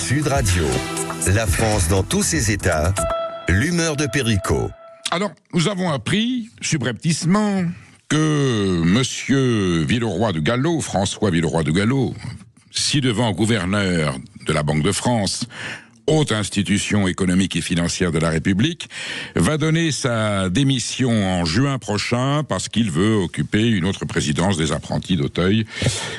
Sud Radio, la France dans tous ses états, l'humeur de Perico. Alors, nous avons appris, subrepticement, que Monsieur Villeroy de Galhau, François Villeroy de Galhau, ci-devant gouverneur de la Banque de France, haute institution économique et financière de la République, va donner sa démission en juin prochain parce qu'il veut occuper une autre présidence des apprentis d'Auteuil.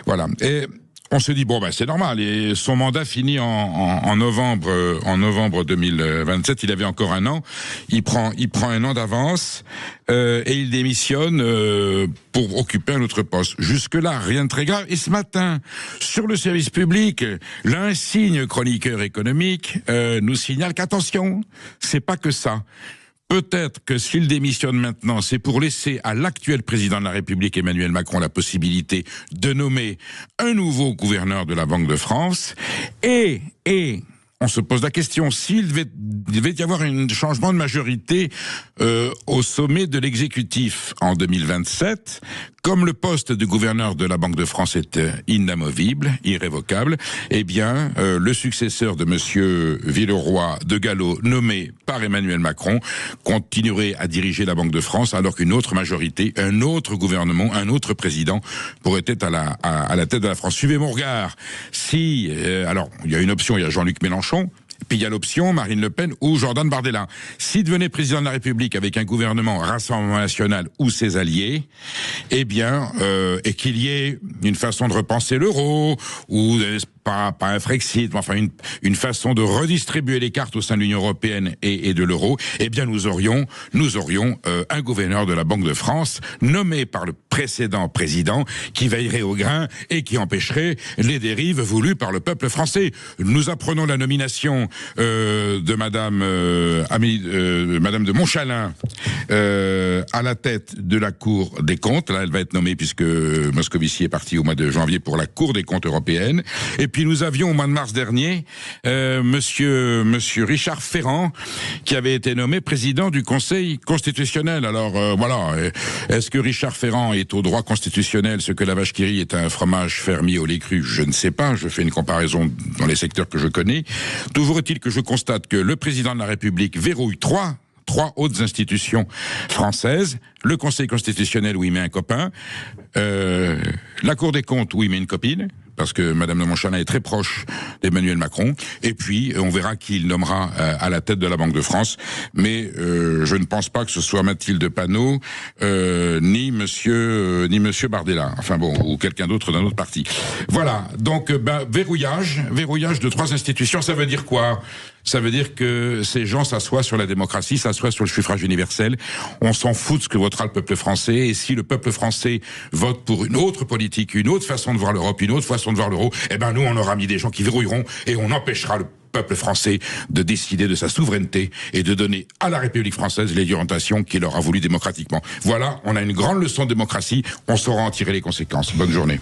Voilà. Et on se dit, bon, ben, c'est normal. Et son mandat finit en novembre 2027. Il avait encore un an. Il prend un an d'avance, et il démissionne, pour occuper un autre poste. Jusque-là, rien de très grave. Et ce matin, sur le service public, l'insigne chroniqueur économique, nous signale qu'attention, c'est pas que ça. Peut-être que s'il démissionne maintenant, c'est pour laisser à l'actuel président de la République, Emmanuel Macron, la possibilité de nommer un nouveau gouverneur de la Banque de France. Et on se pose la question, s'il devait y avoir un changement de majorité au sommet de l'exécutif en 2027, comme le poste de gouverneur de la Banque de France est inamovible, irrévocable, eh bien, le successeur de Monsieur Villeroy de Galhau, nommé par Emmanuel Macron, continuerait à diriger la Banque de France, alors qu'une autre majorité, un autre gouvernement, un autre président pourrait être à la tête de la France. Suivez mon regard. Si, alors, il y a une option, il y a Jean-Luc Mélenchon, puis il y a l'option Marine Le Pen ou Jordan Bardella. S'il devenait président de la République avec un gouvernement Rassemblement National ou ses alliés, eh bien, et qu'il y ait une façon de repenser l'euro, ou pas un Frexit, mais enfin une façon de redistribuer les cartes au sein de l'Union européenne et de l'euro, eh bien nous aurions un gouverneur de la Banque de France nommé par le précédent président qui veillerait au grain et qui empêcherait les dérives voulues par le peuple français. Nous apprenons la nomination de Madame de Montchalin à la tête de la Cour des comptes. Là, elle va être nommée puisque Moscovici est parti au mois de janvier pour la Cour des comptes européenne. Et puis nous avions au mois de mars dernier Monsieur Richard Ferrand qui avait été nommé président du Conseil constitutionnel. Alors voilà, est-ce que Richard Ferrand est au droit constitutionnel ce que la vache qui rit est un fromage fermier au lait cru? Je ne sais pas, je fais une comparaison dans les secteurs que je connais. Toujours est-il que je constate que le président de la République verrouille trois hautes institutions françaises, le Conseil constitutionnel où il met un copain, la Cour des comptes où il met une copine, parce que Madame de Montchalin est très proche d'Emmanuel Macron, et puis on verra qui il nommera à la tête de la Banque de France, mais je ne pense pas que ce soit Mathilde Panot, ni Monsieur Bardella, enfin bon, ou quelqu'un d'autre d'un autre parti. Voilà, donc verrouillage de trois institutions, ça veut dire quoi? Ça veut dire que ces gens s'assoient sur la démocratie, s'assoient sur le suffrage universel. On s'en fout de ce que votera le peuple français. Et si le peuple français vote pour une autre politique, une autre façon de voir l'Europe, une autre façon de voir l'euro, eh ben nous, on aura mis des gens qui verrouilleront et on empêchera le peuple français de décider de sa souveraineté et de donner à la République française les orientations qu'il aura voulu démocratiquement. Voilà, on a une grande leçon de démocratie. On saura en tirer les conséquences. Bonne journée.